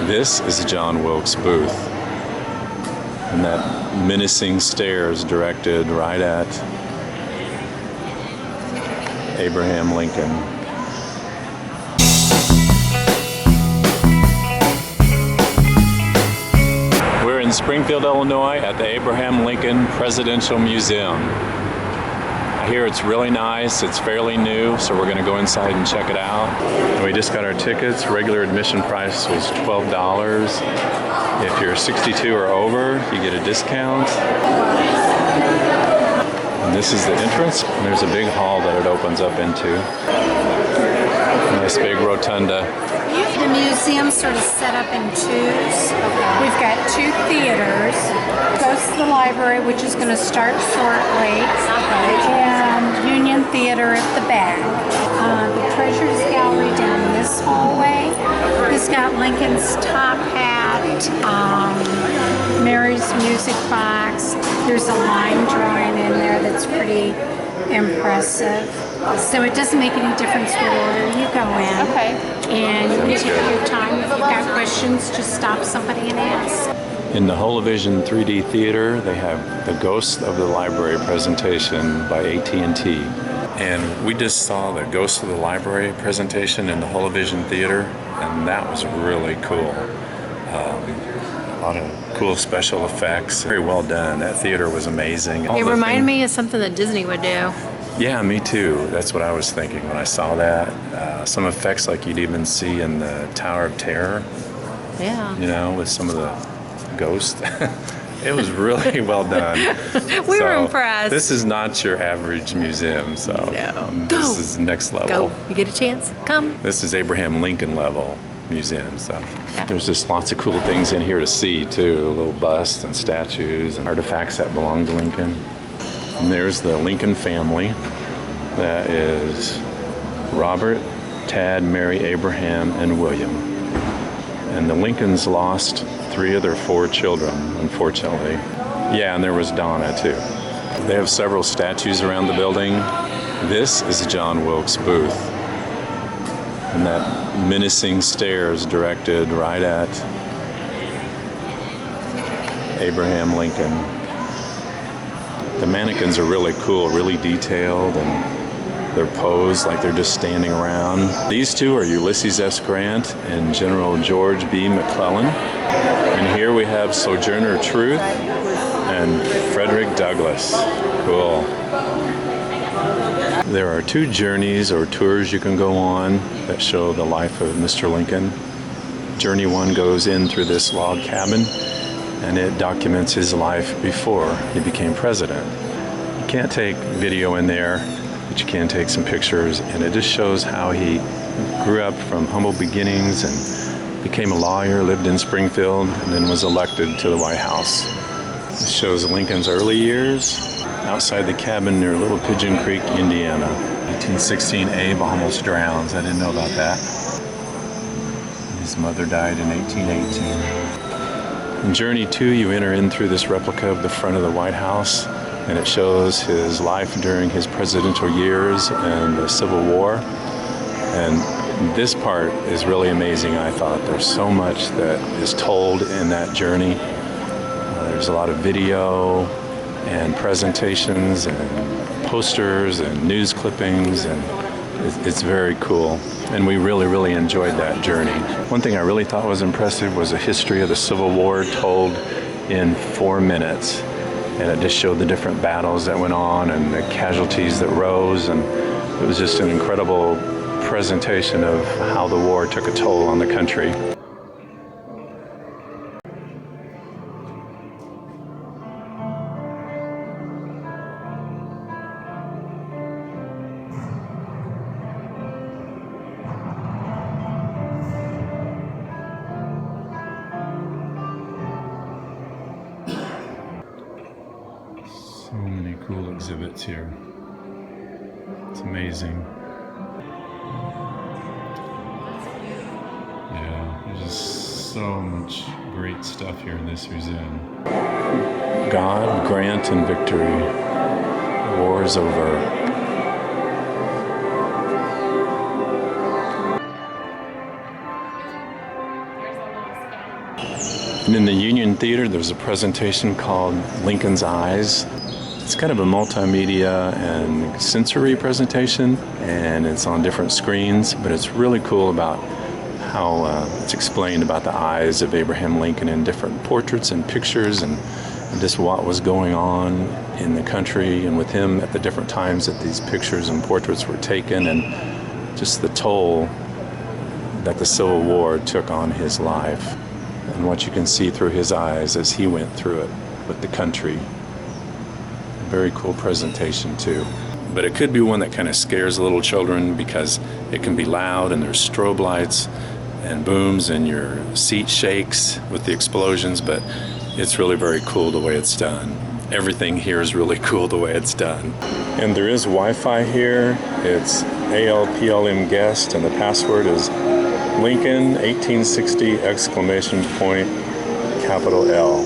This is John Wilkes Booth, and that menacing stare is directed right at Abraham Lincoln. We're in Springfield, Illinois at the Abraham Lincoln Presidential Museum. I hear it's really nice, it's fairly new, so we're gonna go inside and check it out. And we just got our tickets. Regular admission price was $12. If you're 62 or over, you get a discount. And this is the entrance, and there's a big hall that it opens up into. Nice big rotunda. The museum's sort of set up in twos. We've got two theaters. Goes to the library, which is going to start shortly, and Union Theater at the back. The Treasures Gallery down this hallway. It's got Lincoln's top hat, Mary's music box. There's a line drawing in there that's pretty impressive. So it doesn't make any difference what order you go in. Okay. And you can take your time. If you've got questions, just stop somebody and ask. In the Holovision 3D theater, they have the Ghost of the Library presentation by AT&T. And we just saw the Ghost of the Library presentation in the Holovision theater, and that was really cool. A lot of cool special effects. Very well done. That theater was amazing. It reminded me of something that Disney would do. Yeah, me too. That's what I was thinking when I saw that. Some effects like you'd even see in the Tower of Terror. Yeah. You know, with some of the ghosts. It was really well done. We were impressed. This is not your average museum, so No. this is next level. Go. You get a chance. Come. This is Abraham Lincoln level museum, so there's just lots of cool things in here to see too. Little busts and statues and artifacts that belong to Lincoln. And there's the Lincoln family. That is Robert, Tad, Mary, Abraham, and William. And the Lincolns lost 3 of their 4 children, unfortunately. Yeah, and there was Donna too. They have several statues around the building. This is John Wilkes Booth. And that menacing stare is directed right at Abraham Lincoln. The mannequins are really cool, really detailed, and they're posed like they're just standing around. These two are Ulysses S. Grant and General George B. McClellan. And here we have Sojourner Truth and Frederick Douglass. Cool. There are 2 journeys or tours you can go on that show the life of Mr. Lincoln. Journey 1 goes in through this log cabin, and it documents his life before he became president. You can't take video in there, but you can take some pictures, and it just shows how he grew up from humble beginnings and became a lawyer, lived in Springfield, and then was elected to the White House. It shows Lincoln's early years outside the cabin near Little Pigeon Creek, Indiana. 1816, Abe almost drowns. I didn't know about that. His mother died in 1818. In Journey 2, you enter in through this replica of the front of the White House, and it shows his life during his presidential years and the Civil War. And this part is really amazing, I thought. There's so much that is told in that journey. There's a lot of video and presentations and posters and news clippings, and it's very cool. And we really enjoyed that journey. One thing I really thought was impressive was a history of the Civil War told in 4 minutes. And it just showed the different battles that went on and the casualties that rose. And it was just an incredible presentation of how the war took a toll on the country. So many cool exhibits here. It's amazing. Yeah, there's just so much great stuff here in this museum. God, grant and victory. War is over. And in the Union Theater, there's a presentation called Lincoln's Eyes. It's kind of a multimedia and sensory presentation, and it's on different screens, but it's really cool about how it's explained about the eyes of Abraham Lincoln in different portraits and pictures, and just what was going on in the country and with him at the different times that these pictures and portraits were taken, and just the toll that the Civil War took on his life, and what you can see through his eyes as he went through it with the country. Very cool presentation too. But it could be one that kind of scares little children because it can be loud and there's strobe lights and booms and your seat shakes with the explosions, but it's really very cool the way it's done. Everything here is really cool the way it's done. And there is Wi-Fi here. It's ALPLM guest, and the password is Lincoln 1860 exclamation point capital L.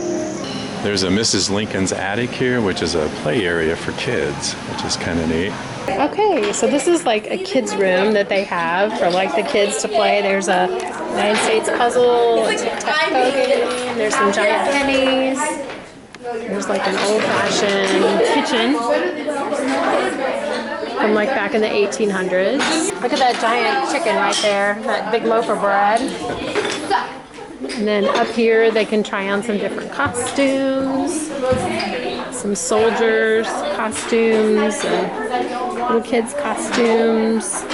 There's a Mrs. Lincoln's attic here, which is a play area for kids, which is kind of neat. Okay, so this is like a kid's room that they have for like the kids to play. There's a United States puzzle, a tic-tac-toe game, there's some giant pennies, there's like an old-fashioned kitchen from like back in the 1800s. Look at that giant chicken right there, that big loaf of bread. And then up here they can try on some different costumes, some soldiers costumes, and little kids costumes.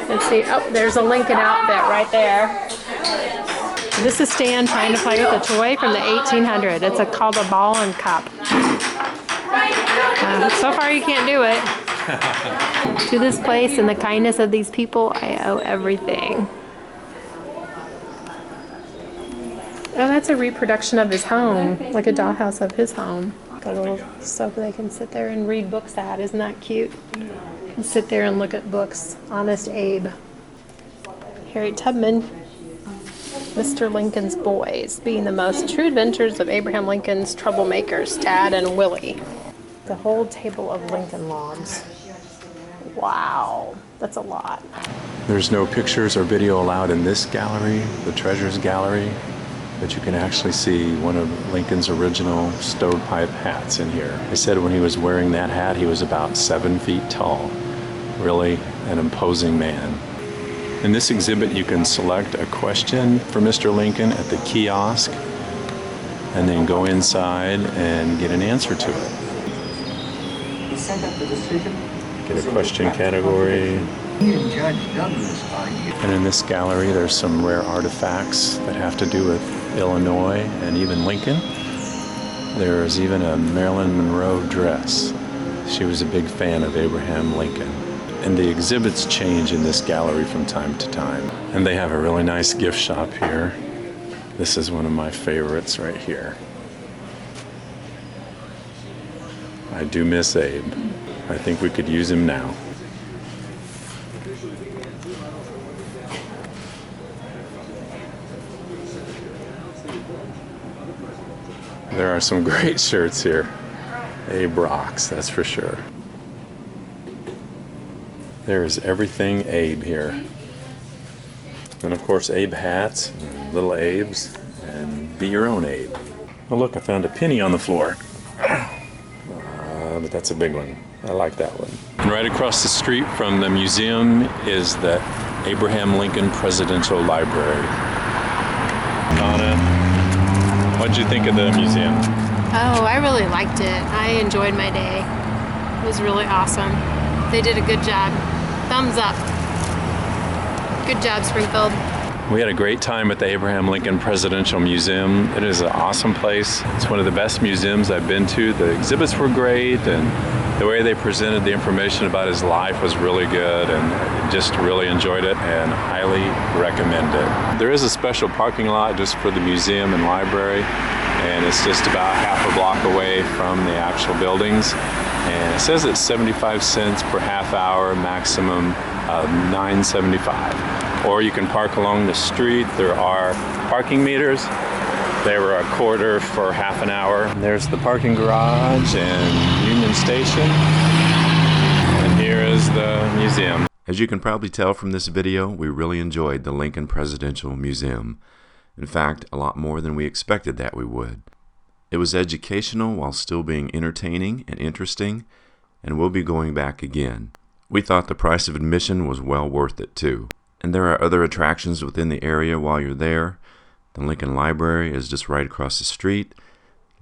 Let's see, oh, there's a Lincoln outfit right there. This is Stan trying to play with a toy from the 1800s. It's called a ball and cup. So far you can't do it. To this place and the kindness of these people, I owe everything. Oh, that's a reproduction of his home, like a dollhouse of his home. Got a little sofa they can sit there and read books at. Isn't that cute? And sit there and look at books. Honest Abe. Harriet Tubman. Mr. Lincoln's Boys, being the most true adventures of Abraham Lincoln's troublemakers, Tad and Willie. The whole table of Lincoln logs. Wow, that's a lot. There's no pictures or video allowed in this gallery, the Treasures Gallery, but you can actually see one of Lincoln's original stovepipe hats in here. They said when he was wearing that hat, he was about 7 feet tall. Really an imposing man. In this exhibit, you can select a question for Mr. Lincoln at the kiosk and then go inside and get an answer to it. Get a question category. And in this gallery, there's some rare artifacts that have to do with Illinois and even Lincoln. There's even a Marilyn Monroe dress. She was a big fan of Abraham Lincoln. And the exhibits change in this gallery from time to time. And they have a really nice gift shop here. This is one of my favorites right here. I do miss Abe. I think we could use him now. There are some great shirts here. Abe rocks, that's for sure. There is everything Abe here. And of course Abe hats, and little Abes, and be your own Abe. Oh look, I found a penny on the floor. But that's a big one. I like that one. And right across the street from the museum is the Abraham Lincoln Presidential Library. Donna, what'd you think of the museum? Oh, I really liked it. I enjoyed my day. It was really awesome. They did a good job. Thumbs up. Good job, Springfield. We had a great time at the Abraham Lincoln Presidential Museum. It is an awesome place. It's one of the best museums I've been to. The exhibits were great, and the way they presented the information about his life was really good, and I just really enjoyed it and highly recommend it. There is a special parking lot just for the museum and library, and it's just about half a block away from the actual buildings. And it says it's 75 cents per half hour, maximum of $9.75. Or you can park along the street. There are parking meters. They were $0.25 for half an hour. And there's the parking garage and Union Station. And here is the museum. As you can probably tell from this video, we really enjoyed the Lincoln Presidential Museum. In fact, a lot more than we expected that we would. It was educational while still being entertaining and interesting, and we'll be going back again. We thought the price of admission was well worth it too. And there are other attractions within the area while you're there. The Lincoln Library is just right across the street.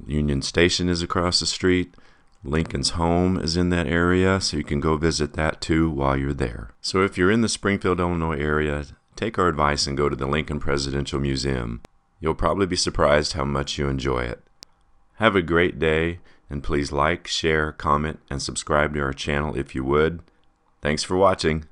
Union Station is across the street. Lincoln's home is in that area, so you can go visit that too while you're there. So if you're in the Springfield, Illinois area, take our advice and go to the Lincoln Presidential Museum. You'll probably be surprised how much you enjoy it. Have a great day, and please like, share, comment, and subscribe to our channel if you would. Thanks for watching.